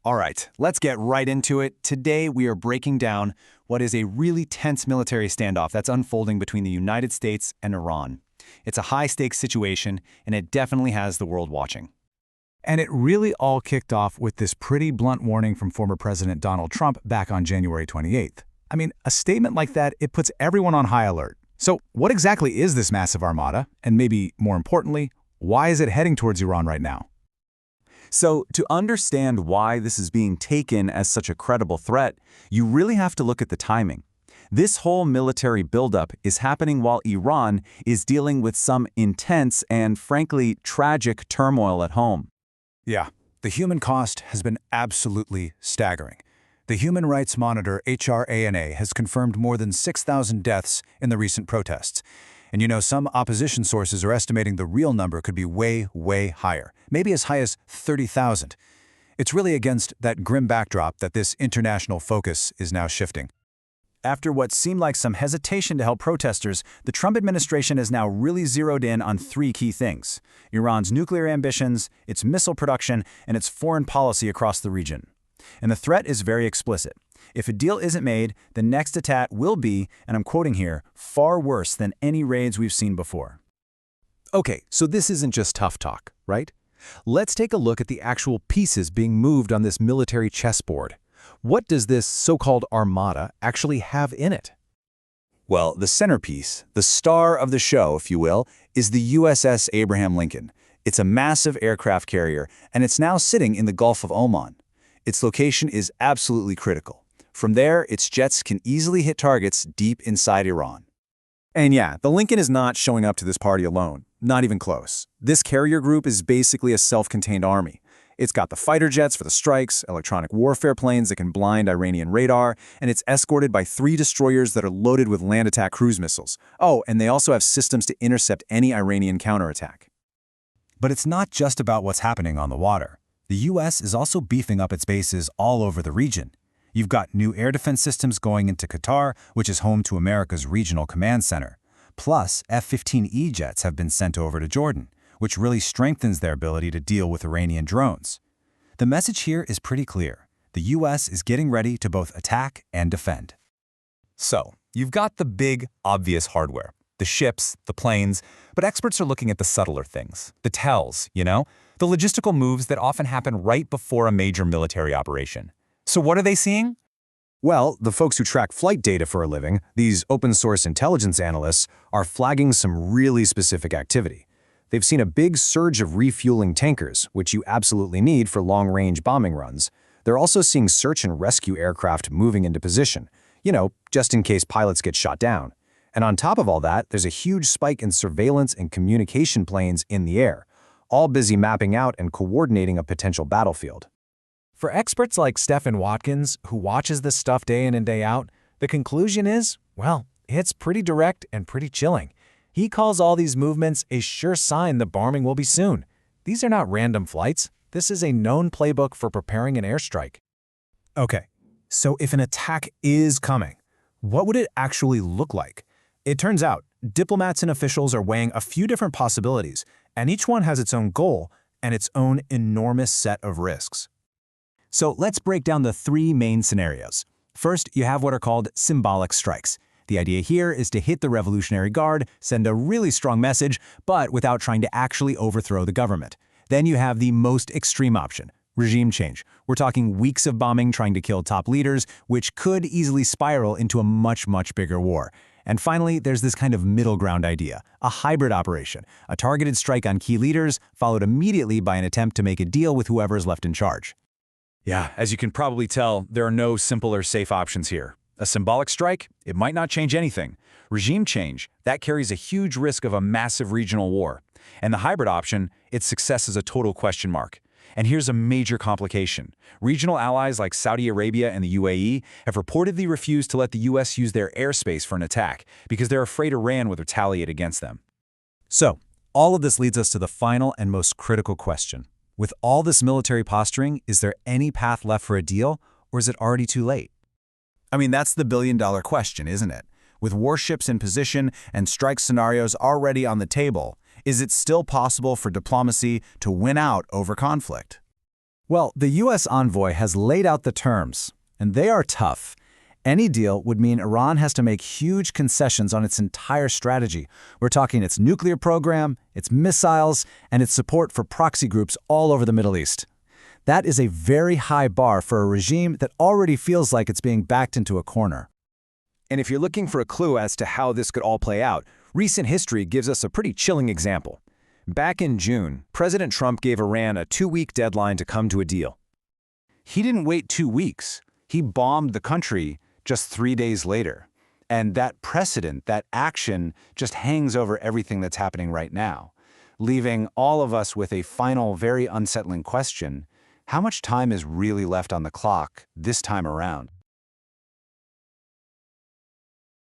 All right, let's get right into it. Today, we are breaking down what is a really tense military standoff that's unfolding between the United States and Iran. It's a high-stakes situation, and it definitely has the world watching. And it really all kicked off with this pretty blunt warning from former President Donald Trump back on January 28th. I mean, a statement like that, it puts everyone on high alert. So what exactly is this massive armada? And maybe more importantly, why is it heading towards Iran right now? So, to understand why this is being taken as such a credible threat, you really have to look at the timing. This whole military buildup is happening while Iran is dealing with some intense and, frankly, tragic turmoil at home. Yeah, the human cost has been absolutely staggering. The Human Rights Monitor HRANA has confirmed more than 6,000 deaths in the recent protests. And you know, some opposition sources are estimating the real number could be way, way higher, maybe as high as 30,000. It's really against that grim backdrop that this international focus is now shifting. After what seemed like some hesitation to help protesters, the Trump administration has now really zeroed in on three key things: Iran's nuclear ambitions, its missile production, and its foreign policy across the region. And the threat is very explicit. If a deal isn't made, the next attack will be, and I'm quoting here, far worse than any raids we've seen before. Okay, so this isn't just tough talk, right? Let's take a look at the actual pieces being moved on this military chessboard. What does this so-called armada actually have in it? Well, the centerpiece, the star of the show, if you will, is the USS Abraham Lincoln. It's a massive aircraft carrier, and it's now sitting in the Gulf of Oman. Its location is absolutely critical. From there, its jets can easily hit targets deep inside Iran. And yeah, the Lincoln is not showing up to this party alone. Not even close. This carrier group is basically a self-contained army. It's got the fighter jets for the strikes, electronic warfare planes that can blind Iranian radar, and it's escorted by 3 destroyers that are loaded with land attack cruise missiles. Oh, and they also have systems to intercept any Iranian counterattack. But it's not just about what's happening on the water. The U.S. is also beefing up its bases all over the region. You've got new air defense systems going into Qatar, which is home to America's regional command center. Plus, F-15E jets have been sent over to Jordan, which really strengthens their ability to deal with Iranian drones. The message here is pretty clear. The U.S. is getting ready to both attack and defend. So, you've got the big, obvious hardware, the ships, the planes, but experts are looking at the subtler things, the tells, the logistical moves that often happen right before a major military operation. So what are they seeing? Well, the folks who track flight data for a living, these open-source intelligence analysts, are flagging some really specific activity. They've seen a big surge of refueling tankers, which you absolutely need for long-range bombing runs. They're also seeing search and rescue aircraft moving into position, just in case pilots get shot down. And on top of all that, there's a huge spike in surveillance and communication planes in the air, all busy mapping out and coordinating a potential battlefield. For experts like Stephen Watkins, who watches this stuff day in and day out, the conclusion is, well, it's pretty direct and pretty chilling. He calls all these movements a sure sign the bombing will be soon. These are not random flights. This is a known playbook for preparing an airstrike. Okay, so if an attack is coming, what would it actually look like? It turns out, diplomats and officials are weighing a few different possibilities, and each one has its own goal and its own enormous set of risks. So let's break down the 3 main scenarios. First, you have what are called symbolic strikes. The idea here is to hit the Revolutionary Guard, send a really strong message, but without trying to actually overthrow the government. Then you have the most extreme option, regime change. We're talking weeks of bombing trying to kill top leaders, which could easily spiral into a much, much bigger war. And finally, there's this kind of middle ground idea, a hybrid operation, a targeted strike on key leaders, followed immediately by an attempt to make a deal with whoever is left in charge. Yeah, as you can probably tell, there are no simple or safe options here. A symbolic strike, it might not change anything. Regime change, that carries a huge risk of a massive regional war. And the hybrid option, its success is a total question mark. And here's a major complication. Regional allies like Saudi Arabia and the UAE have reportedly refused to let the US use their airspace for an attack because they're afraid Iran would retaliate against them. So, all of this leads us to the final and most critical question. With all this military posturing, is there any path left for a deal, or is it already too late? I mean, that's the billion-dollar question, isn't it? With warships in position and strike scenarios already on the table, is it still possible for diplomacy to win out over conflict? Well, the U.S. envoy has laid out the terms, and they are tough. Any deal would mean Iran has to make huge concessions on its entire strategy. We're talking its nuclear program, its missiles, and its support for proxy groups all over the Middle East. That is a very high bar for a regime that already feels like it's being backed into a corner. And if you're looking for a clue as to how this could all play out, recent history gives us a pretty chilling example. Back in June, President Trump gave Iran a 2-week deadline to come to a deal. He didn't wait 2 weeks. He bombed the country just 3 days later. And that precedent, that action, just hangs over everything that's happening right now, leaving all of us with a final, very unsettling question: how much time is really left on the clock this time around?